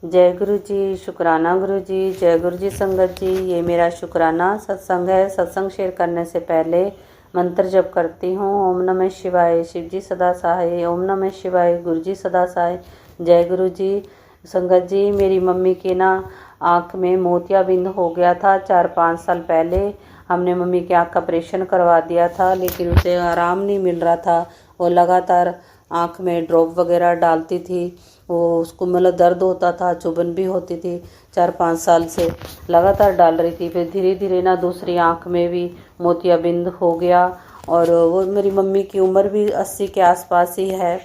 जय गुरु जी, शुक्राना गुरु जी। जय गुरु जी संगत जी। ये मेरा शुक्राना सत्संग है। सत्संग शेयर करने से पहले मंत्र जप करती हूँ। ओम नमः शिवाय, शिव जी सदा सहाय। ओम नमः शिवाय, गुरु जी सदा सहाय। जय गुरु जी संगत जी। मेरी मम्मी के ना आँख में मोतियाबिंद हो गया था 4-5 साल पहले। हमने मम्मी के आँख का ऑपरेशन करवा दिया था, लेकिन उसे आराम नहीं मिल रहा था। वो लगातार आँख में ड्रॉप वगैरह डालती थी। वो उसको मतलब दर्द होता था, चुभन भी होती थी। 4-5 साल से लगातार डाल रही थी। फिर धीरे धीरे ना दूसरी आँख में भी मोतियाबिंद हो गया। और वो मेरी मम्मी की उम्र भी 80 के आसपास ही है।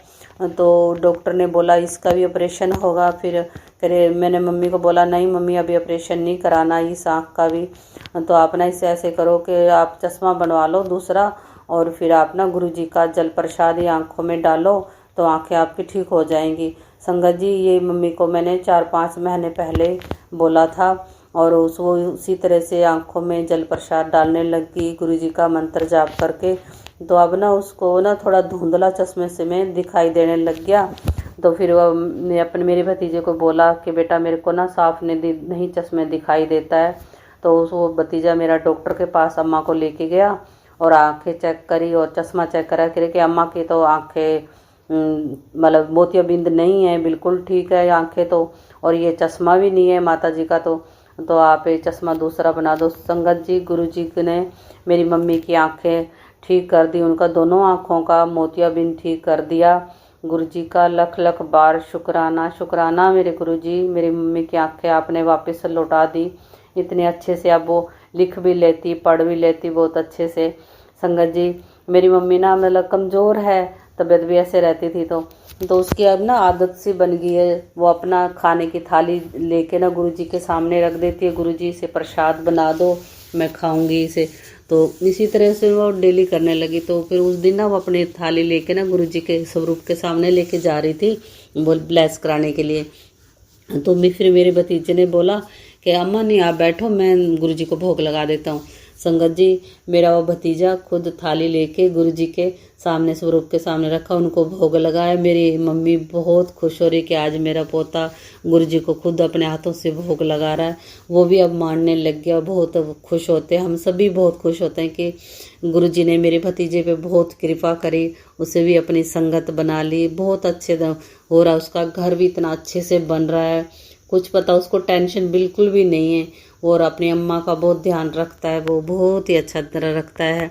तो डॉक्टर ने बोला इसका भी ऑपरेशन होगा। फिर मैंने मम्मी को बोला नहीं मम्मी, अभी ऑपरेशन नहीं कराना इस आँख का भी। तो आप ना इसे ऐसे करो कि आप चश्मा बनवा लो दूसरा, और फिर आप ना गुरु जी का जल प्रसाद आँखों में डालो तो आँखें आपकी ठीक हो जाएंगी। संगत जी, ये मम्मी को मैंने 4-5 महीने पहले बोला था, और वो उसी तरह से आँखों में जल प्रसाद डालने लगी गुरु जी का मंत्र जाप करके। तो अब ना उसको ना थोड़ा धुंधला चश्मे से में दिखाई देने लग गया। तो फिर अपने मेरे भतीजे को बोला कि बेटा मेरे को ना साफ नहीं चश्मे दिखाई देता है। तो वो भतीजा मेरा डॉक्टर के पास अम्मा को लेके गया और आंखें चेक करी और चश्मा चेक करा कि अम्मा की तो आंखें मतलब मोतियाबिंद नहीं है, बिल्कुल ठीक है आंखें तो, और ये चश्मा भी नहीं है माता जी का। तो आप ये चश्मा दूसरा बना दो। संगत जी, गुरु जी ने मेरी मम्मी की आंखें ठीक कर दी, उनका दोनों आँखों का मोतियाबिंद ठीक कर दिया। गुरु जी का लख लख बार शुक्राना। शुक्राना मेरे गुरु जी, मेरी मम्मी की आंखें आपने वापस लौटा दी। इतने अच्छे से अब वो लिख भी लेती, पढ़ भी लेती बहुत अच्छे से। संगत जी, मेरी मम्मी ना मतलब कमज़ोर है, तबीयत भी ऐसे रहती थी। तो उसकी अब ना आदत सी बन गई है, वो अपना खाने की थाली लेके ना गुरु जी के सामने रख देती है। गुरु जी, इसे प्रसाद बना दो, मैं खाऊंगी इसे। तो इसी तरह से वो डेली करने लगी। तो फिर उस दिन ना वो अपनी थाली लेके ना गुरु जी के स्वरूप के सामने लेके जा रही थी वो ब्लेस कराने के लिए। तो फिर मेरे भतीजे ने बोला कि अम्मा नहीं आप बैठो, मैं गुरु जी को भोग लगा देता हूँ। संगत जी, मेरा वो भतीजा खुद थाली लेके गुरु जी के सामने स्वरूप के सामने रखा, उनको भोग लगाया। मेरी मम्मी बहुत खुश हो रही कि आज मेरा पोता गुरु जी को खुद अपने हाथों से भोग लगा रहा है। वो भी अब मानने लग गया, बहुत खुश होते हैं। हम सभी बहुत खुश होते हैं कि गुरु जी ने मेरे भतीजे पे बहुत कृपा करी, उसे भी अपनी संगत बना ली। बहुत अच्छे हो रहा, उसका घर भी इतना अच्छे से बन रहा है, कुछ पता उसको टेंशन बिल्कुल भी नहीं है। और अपनी अम्मा का बहुत ध्यान रखता है, वो बहुत ही अच्छा तरह रखता है।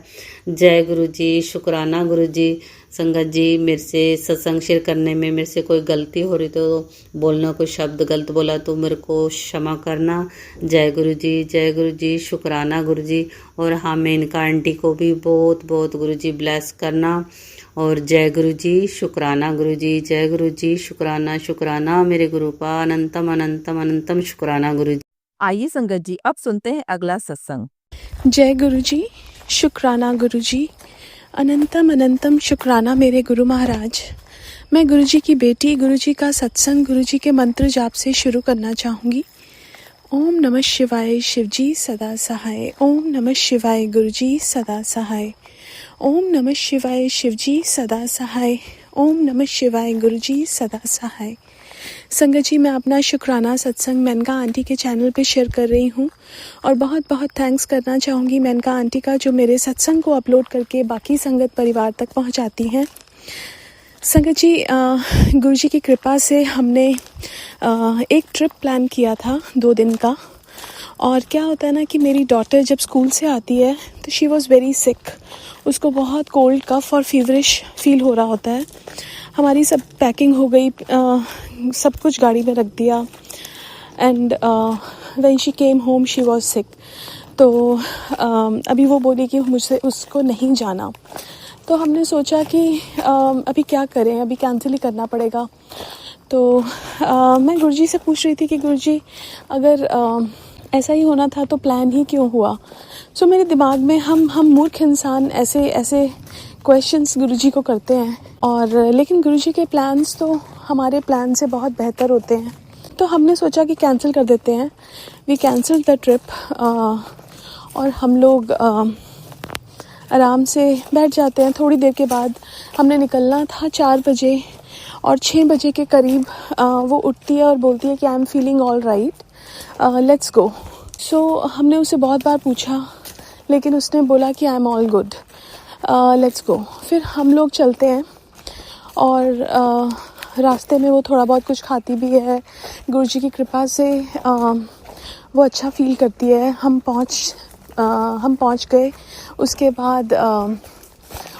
जय गुरु जी, शुक्राना गुरु जी। संगत जी, मेरे से सत्संग शेयर करने में मेरे से कोई गलती हो रही तो बोलना, कोई शब्द गलत बोला तो मेरे को क्षमा करना। जय गुरु जी, जय गुरु जी, शुक्राना गुरु जी। और हाँ, मैं इनका आंटी को भी बहुत बहुत गुरु जी ब्लेस करना। और जय गुरु जी, शुक्राना गुरु जी। जय गुरु जी, शुक्राना शुक्राना मेरे गुरु का अनंतम अनंतम अनंतम शुक्राना गुरु जी। आइए संगत जी, अब सुनते हैं अगला सत्संग। जय गुरु जी, शुक्राना गुरु जी, अनंतम अनंतम शुक्राना मेरे गुरु महाराज। मैं गुरु जी की बेटी गुरु जी का सत्संग गुरु जी के मंत्र जाप से शुरू करना चाहूँगी। ओम नमः शिवाय, शिव जी सदा सहाय। ओम नमः शिवाय, गुरु जी सदा सहाय। ओम नमः शिवाय, शिव जी सदा सहाय। ओम नमः शिवाय, गुरु जी सदा सहाय। संगत जी, मैं अपना शुक्राना सत्संग मेनका आंटी के चैनल पे शेयर कर रही हूँ, और बहुत बहुत थैंक्स करना चाहूँगी मेनका आंटी का, जो मेरे सत्संग को अपलोड करके बाकी संगत परिवार तक पहुँचाती हैं। संगत जी, गुरु जी की कृपा से हमने एक ट्रिप प्लान किया था 2 दिन का। और क्या होता है ना कि मेरी डॉटर जब स्कूल से आती है तो शी वॉज़ वेरी सिक, उसको बहुत कोल्ड, कफ और फीवरिश फील हो रहा होता है। हमारी सब पैकिंग हो गई, सब कुछ गाड़ी में रख दिया, and when she came home she was sick. तो अभी वो बोली कि मुझसे उसको नहीं जाना। तो हमने सोचा कि अभी क्या करें, अभी कैंसिल ही करना पड़ेगा। तो मैं गुरुजी से पूछ रही थी कि गुरुजी, अगर ऐसा ही होना था तो प्लान ही क्यों हुआ। सो मेरे दिमाग में हम मूर्ख इंसान ऐसे क्वेश्चंस गुरुजी को करते हैं, और लेकिन गुरुजी के प्लान्स तो हमारे प्लान से बहुत बेहतर होते हैं। तो हमने सोचा कि कैंसिल कर देते हैं। वी कैंसिल द ट्रिप, और हम लोग आराम से बैठ जाते हैं। थोड़ी देर के बाद हमने निकलना था 4 बजे, और 6 बजे के करीब वो उठती है और बोलती है कि I am feeling all right, let's go. So हमने उसे बहुत बार पूछा, लेकिन उसने बोला कि I am all good, let's go. फिर हम लोग चलते हैं और रास्ते में वो थोड़ा बहुत कुछ खाती भी है। गुरुजी की कृपा से वो अच्छा फील करती है। हम पहुंच गए। उसके बाद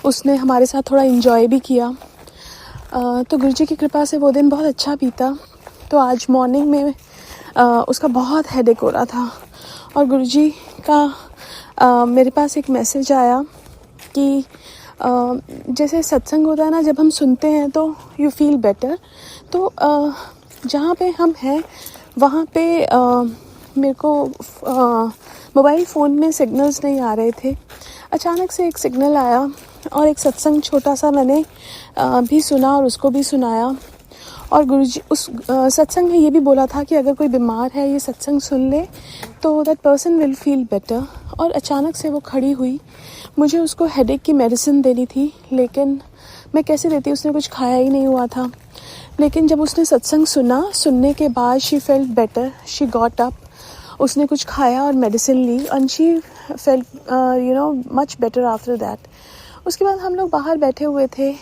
उसने हमारे साथ थोड़ा इन्जॉय भी किया। तो गुरुजी की कृपा से वो दिन बहुत अच्छा बीता। तो आज मॉर्निंग में उसका बहुत हेडेक हो रहा था और गुरुजी का मेरे पास एक मैसेज आया कि जैसे सत्संग होता है ना, जब हम सुनते हैं तो यू फील बेटर। तो जहाँ पे हम हैं वहाँ पे मेरे को मोबाइल फ़ोन में सिग्नल्स नहीं आ रहे थे। अचानक से एक सिग्नल आया और एक सत्संग छोटा सा मैंने भी सुना और उसको भी सुनाया। और गुरुजी उस सत्संग में ये भी बोला था कि अगर कोई बीमार है ये सत्संग सुन ले तो that person will feel better. और अचानक से वो खड़ी हुई। मुझे उसको हेडेक की मेडिसिन देनी थी, लेकिन मैं कैसे देती, उसने कुछ खाया ही नहीं हुआ था। लेकिन जब उसने सत्संग सुनने के बाद she felt better, she got up, उसने कुछ खाया और मेडिसिन ली and she felt much better after that. उसके बाद हम लोग बाहर बैठे हुए थे।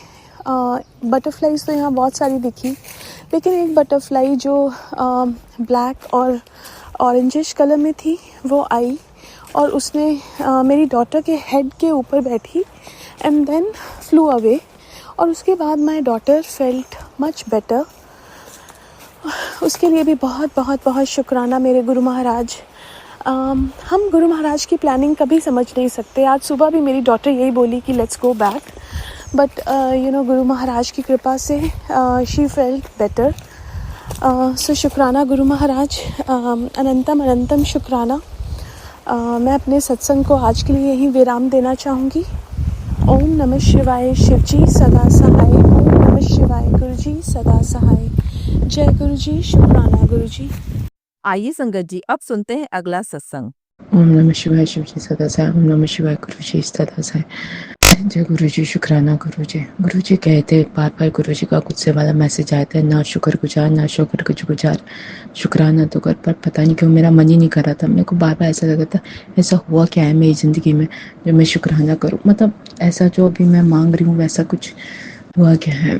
बटरफ्लाईज तो यहाँ बहुत सारी दिखी, लेकिन एक बटरफ्लाई जो ब्लैक और ऑरेंजिश कलर में थी वो आई और उसने मेरी डॉटर के हेड के ऊपर बैठी एंड देन फ्लू अवे। और उसके बाद my daughter felt much better. उसके लिए भी बहुत बहुत बहुत शुक्राना मेरे गुरु महाराज। हम गुरु महाराज की प्लानिंग कभी समझ नहीं सकते। आज सुबह भी मेरी डॉटर यही बोली कि let's go back, but Guru Maharaj की कृपा से शी फेल्ट बेटर। सो शुक्राना गुरु महाराज, अनंतम अनंतम शुक्राना। मैं अपने सत्संग को आज के लिए यहीं विराम देना चाहूँगी। ओम नमः शिवाय, शिवजी सदा सहाय। ओम नमः शिवाय, गुरुजी सदा सहाय। जय गुरुजी, शुक्राना गुरुजी। आइए संगत जी, अब सुनते हैं अगला सत्संग। ओम नमः शिवाय, शिवजी सदा साई। ओम नमः शिवाय, गुरुजी सदा साई। जय गुरुजी, शुक्राना गुरुजी। गुरुजी कहते बार बार गुरुजी का गुस्से वाला मैसेज आया था, ना शुक्रगुजार ना शुक्रगुजार, शुक्राना तो कर। पर पता नहीं क्यों मेरा मन ही नहीं कर रहा था। मेरे को बार बार ऐसा लगा था ऐसा हुआ क्या है मेरी ज़िंदगी में जो मैं शुक्राना करूँ। मतलब ऐसा जो अभी मैं मांग रही हूँ वैसा कुछ हुआ क्या है।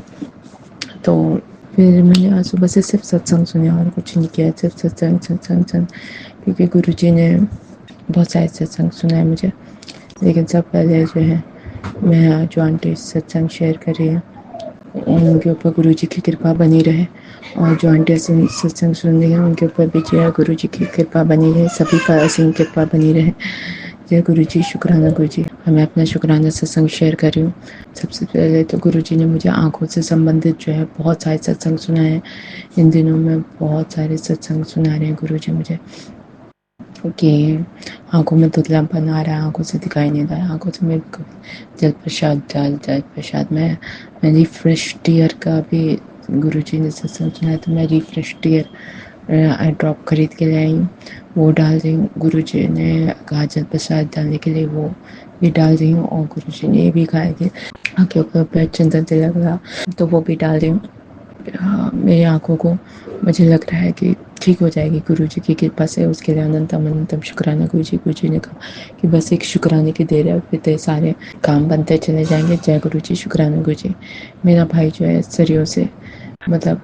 तो फिर मैंने आज सुबह से सिर्फ सत्संग सुना और कुछ नहीं किया, सिर्फ सत्संग क्योंकि गुरुजी ने बहुत सारे सत्संग सुनाए मुझे। लेकिन सब पहले जो है मैं जो आंटी सत्संग शेयर कर रही है उनके ऊपर गुरुजी की कृपा बनी रहे, और जो आंटी सत्संग सुन रही है उनके ऊपर भी जो है गुरुजी की कृपा बनी रहे, सभी का असीम कृपा बनी रहे। जय गुरुजी, शुक्राना गुरुजी। मैं अपना शुक्राना सत्संग शेयर कर रही हूँ। सबसे पहले तो गुरुजी ने मुझे आँखों से संबंधित जो है बहुत सारे सत्संग सुनाए हैं। इन दिनों में बहुत सारे सत्संग सुना रहे हैं गुरुजी मुझे कि आँखों में धुंधलापन आ रहा है, आँखों से दिखाई नहीं रहा है, आँखों से मेरे को जल प्रसाद मैं रिफ्रेश टीयर का भी गुरुजी ने सत्संग सुनाया, तो मैं रिफ्रेश टीयर आई ड्रॉप खरीद के ले आई हूँ, वो डाल रही हूँ। गुरुजी ने कहा जल प्रसाद डालने के लिए, वो भी डाल रही हूँ। और गुरुजी ने ये भी कहा कि आँखों के ऊपर चंदन तिलक लगा, तो वो भी डाल रही हूँ। मेरी आँखों को मुझे लग रहा है कि ठीक हो जाएगी गुरुजी की कृपा से। उसके लिए अनंतम शुक्राना गुरुजी। गुरुजी ने कहा कि बस एक शुक्राने की देर है, फिर तेरे सारे काम बनते चले जाएंगे। जय गुरुजी, शुक्राना गुरुजी। मेरा भाई जो है सरियों से मतलब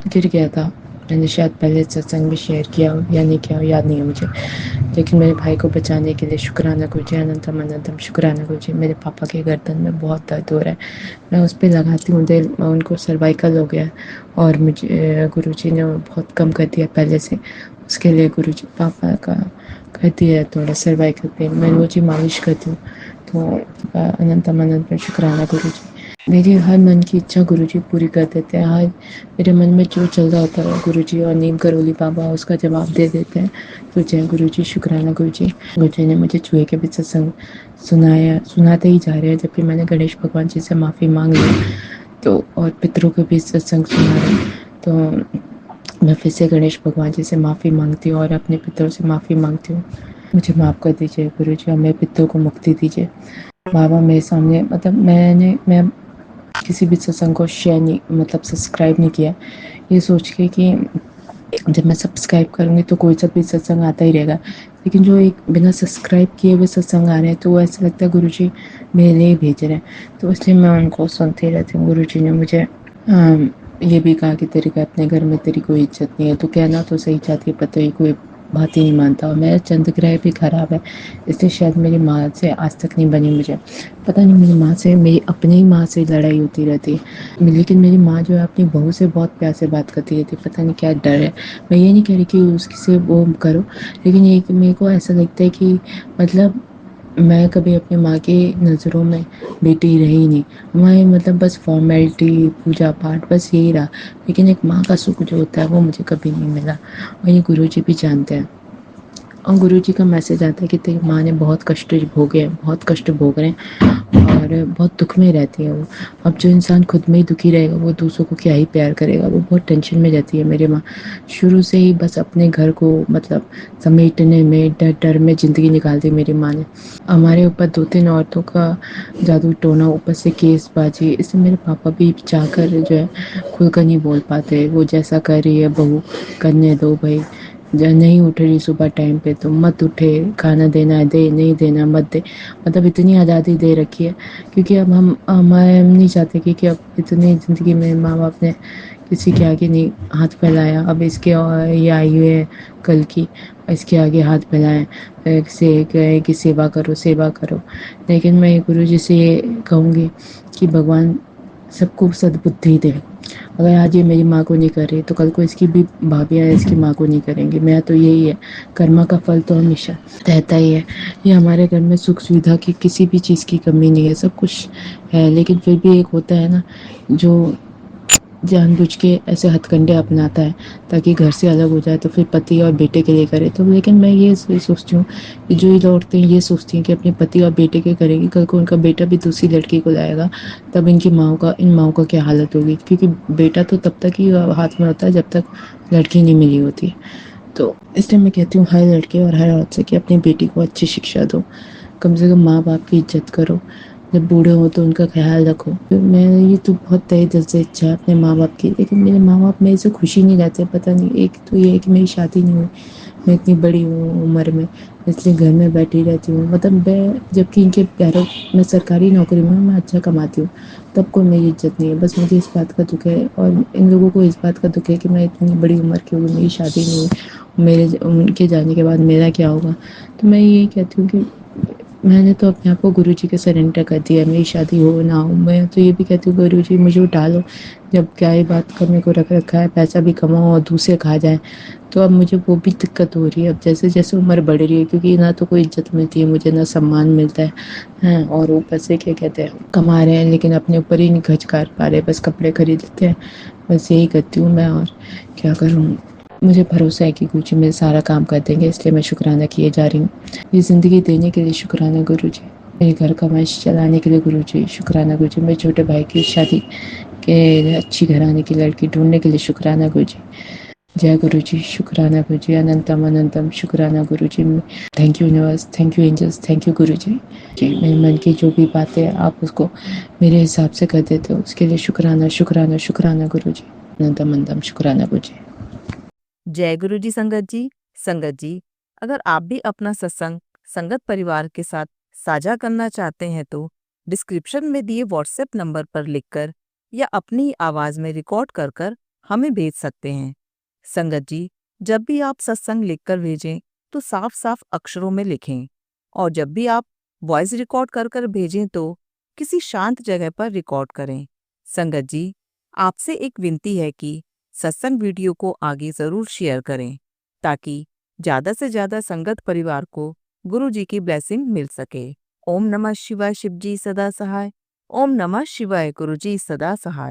गिर गया था। मैंने शायद पहले सत्संग में शेयर किया हो या नहीं किया हो, याद नहीं है मुझे, लेकिन मेरे भाई को बचाने के लिए शुक्राना गुरुजी, अनंतम शुक्राना गुरुजी। मेरे पापा के गर्दन में बहुत दर्द हो रहा है, मैं उस पर लगाती हूँ तेल, उनको सर्वाइकल हो गया और मुझे गुरुजी ने बहुत कम कर दिया पहले से। उसके लिए गुरुजी पापा का कर दिया थोड़ा सर्वाइकल पेन, मैं रोज ही मालिश करती हूँ। तो अनंतम शुक्राना गुरुजी। मेरी हर मन की इच्छा गुरुजी पूरी कर देते हैं। हर मेरे मन में जो चल रहा होता है गुरुजी और नीम करोली बाबा उसका जवाब दे देते हैं। तो जय गुरुजी, शुक्राना गुरुजी। गुरुजी ने मुझे चूहे के भी सत्संग सुनाते ही जा रहे हैं, जबकि मैंने गणेश भगवान जी से माफ़ी मांग ली, तो और पितरों के भी सत्संग सुना रहे। तो मैं फिर से गणेश भगवान जी से माफ़ी मांगती हूँ और अपने पितरों से माफ़ी मांगती हूँ। मुझे माफ़ कर दीजिए गुरुजी और मेरे पितरों को मुक्ति दीजिए। बाबा मेरे सामने मतलब मैं किसी भी सत्संग को शेयर नहीं, मतलब सब्सक्राइब नहीं किया, ये सोच के कि जब मैं सब्सक्राइब करूँगी तो कोई सा भी सत्संग आता ही रहेगा, लेकिन जो एक बिना सब्सक्राइब किए हुए सत्संग आ रहे हैं तो वो ऐसा लगता है गुरुजी मेरे लिए भेज रहे हैं। तो इसलिए मैं उनको सुनती रहती हूँ। गुरुजी ने मुझे ये भी कहा कि तेरे को अपने घर में तेरी कोई इज्जत नहीं है, तो कहना तो सही चाहती है, पता ही कोई बात ही नहीं मानता। और मेरा चंद्र ग्रह भी खराब है, इसलिए शायद मेरी माँ से आज तक नहीं बनी। मुझे पता नहीं, मेरी माँ से, मेरी अपनी ही माँ से लड़ाई होती रहती है, लेकिन मेरी माँ जो है अपनी बहू से बहुत प्यार से बात करती रहती है। पता नहीं क्या डर है। मैं ये नहीं कह रही कि उसकी से वो करो, लेकिन ये मेरे को ऐसा लगता है कि मतलब मैं कभी अपनी माँ की नज़रों में बेटी रही नहीं। मैं मतलब बस फॉर्मेलिटी, पूजा पाठ, बस यही रहा, लेकिन एक माँ का सुख जो होता है वो मुझे कभी नहीं मिला, और ये गुरुजी भी जानते हैं। और गुरुजी का मैसेज आता है कि तेरी माँ ने बहुत कष्ट भोगे हैं, बहुत कष्ट भोग रहे हैं, और बहुत दुख में रहती है वो। अब जो इंसान खुद में ही दुखी रहेगा वो दूसरों को क्या ही प्यार करेगा, वो बहुत टेंशन में रहती है मेरी माँ। शुरू से ही बस अपने घर को मतलब समेटने में, डर डर में ज़िंदगी निकाल दी मेरी माँ ने। हमारे ऊपर 2-3 औरतों का जादू टोना, ऊपर से केसबाजी, इसलिए मेरे पापा भी चाहकर जो है खुलकर नहीं बोल पाते। वो जैसा कर रही है बहू करने दो भाई, जब नहीं उठ रही सुबह टाइम पे तो मत उठे, खाना देना है दे, नहीं देना मत दे। मतलब इतनी आज़ादी दे रखी है, क्योंकि अब हम नहीं चाहते कि अब इतनी ज़िंदगी में माँ बाप ने किसी के आगे नहीं हाथ फैलाया। अब इसके ये आई हुई है कल की, इसके आगे हाथ फैलाएं, से कहे कि सेवा करो सेवा करो। लेकिन मैं गुरु जी से ये कहूँगी कि भगवान सबको सद्बुद्धि दे। अगर आज ये मेरी माँ को नहीं कर रही तो कल को इसकी भी भाभियाँ इसकी माँ को नहीं करेंगी। मेरा तो यही है, कर्मा का फल तो हमेशा रहता ही है। ये हमारे घर में सुख सुविधा की किसी भी चीज़ की कमी नहीं है, सब कुछ है, लेकिन फिर भी एक होता है ना जो जानबूझ के ऐसे हथकंडे अपनाता है ताकि घर से अलग हो जाए, तो फिर पति और बेटे के लिए करे। तो लेकिन मैं ये सोचती हूँ कि जो ये औरतें ये सोचती हैं कि अपने पति और बेटे के करेगी, कल को उनका बेटा भी दूसरी लड़की को लाएगा, तब इन माओं का क्या हालत होगी, क्योंकि बेटा तो तब तक ही हाथ में होता है जब तक लड़की नहीं मिली होती। तो इसलिए मैं कहती हूँ हर लड़के और हर औरत से कि अपनी बेटी को अच्छी शिक्षा दो, कम से कम माँ बाप की इज्जत करो, जब बूढ़े हो तो उनका ख्याल रखो। मैं ये तो बहुत तहे दिल से इच्छा है अपने माँ बाप की, लेकिन मेरे माँ बाप मेरे से खुशी नहीं रहते। पता नहीं, एक तो ये है कि मेरी शादी नहीं हुई, मैं इतनी बड़ी हूँ उम्र में, इसलिए घर में बैठी रहती हूँ। मतलब मैं जबकि इनके प्यारों मैं सरकारी नौकरी में मैं अच्छा कमाती हूँ, तब कोई मेरी इज्जत नहीं है। बस मुझे इस बात का दुख है, और इन लोगों को इस बात का दुख है कि मैं इतनी बड़ी उम्र की हूँ, मेरी शादी नहीं हुई, उनके जाने के बाद मेरा क्या होगा। तो मैं यही कहती हूँ कि मैंने तो अपने आप को गुरुजी के सरेंडर कर दिया, मेरी शादी हो ना हो। मैं तो ये भी कहती हूँ गुरुजी मुझे उठा लो, जब क्या ही बात करने को रख रखा है, पैसा भी कमाओ और दूसरे खा जाए, तो अब मुझे वो भी दिक्कत हो रही है। अब जैसे जैसे उम्र बढ़ रही है, क्योंकि ना तो कोई इज्जत मिलती है मुझे, ना सम्मान मिलता है, हैं, और ऊपर से क्या कहते हैं, कमा रहे हैं लेकिन अपने ऊपर ही नहीं खर्च कर पा रहे, बस कपड़े खरीद लेते हैं। बस यही करती हूँ मैं, और क्या करूँ। मुझे भरोसा है कि गुरुजी मेरे सारा काम कर देंगे, इसलिए मैं शुक्राना किए जा रही हूँ। ये ज़िंदगी देने के लिए शुक्राना गुरुजी, मेरे घर का वंश चलाने के लिए गुरुजी शुक्राना गुरुजी, मेरे छोटे भाई की शादी के अच्छी घराने की लड़की ढूंढने के लिए शुक्राना गुरुजी। जय गुरुजी, शुक्राना गुरुजी, अनंतम अनंतम शुक्राना Guruji. Thank you universe, thank you angels, thank you Guruji. जी, मेरे मन की जो भी बातें आप उसको मेरे हिसाब से कर देते हो, उसके लिए शुक्राना शुक्राना शुक्राना गुरुजी, अनंतम अनंतम शुक्राना गुरुजी। जय गुरु जी संगत जी, अगर आप भी अपना सत्संग संगत परिवार के साथ साझा करना चाहते हैं तो डिस्क्रिप्शन में दिए व्हाट्सएप नंबर पर लिखकर या अपनी आवाज में रिकॉर्ड कर कर हमें भेज सकते हैं। संगत जी, जब भी आप सत्संग लिखकर भेजें तो साफ साफ अक्षरों में लिखें, और जब भी आप वॉइस रिकॉर्ड कर कर भेजें तो किसी शांत जगह पर रिकॉर्ड करें। संगत जी, आपसे एक विनती है कि सत्संग वीडियो को आगे जरूर शेयर करें, ताकि ज्यादा से ज्यादा संगत परिवार को गुरु जी की ब्लेसिंग मिल सके। ओम नमः शिवाय, शिव जी सदा सहाय। ओम नमः शिवाय, गुरु जी सदा सहाय।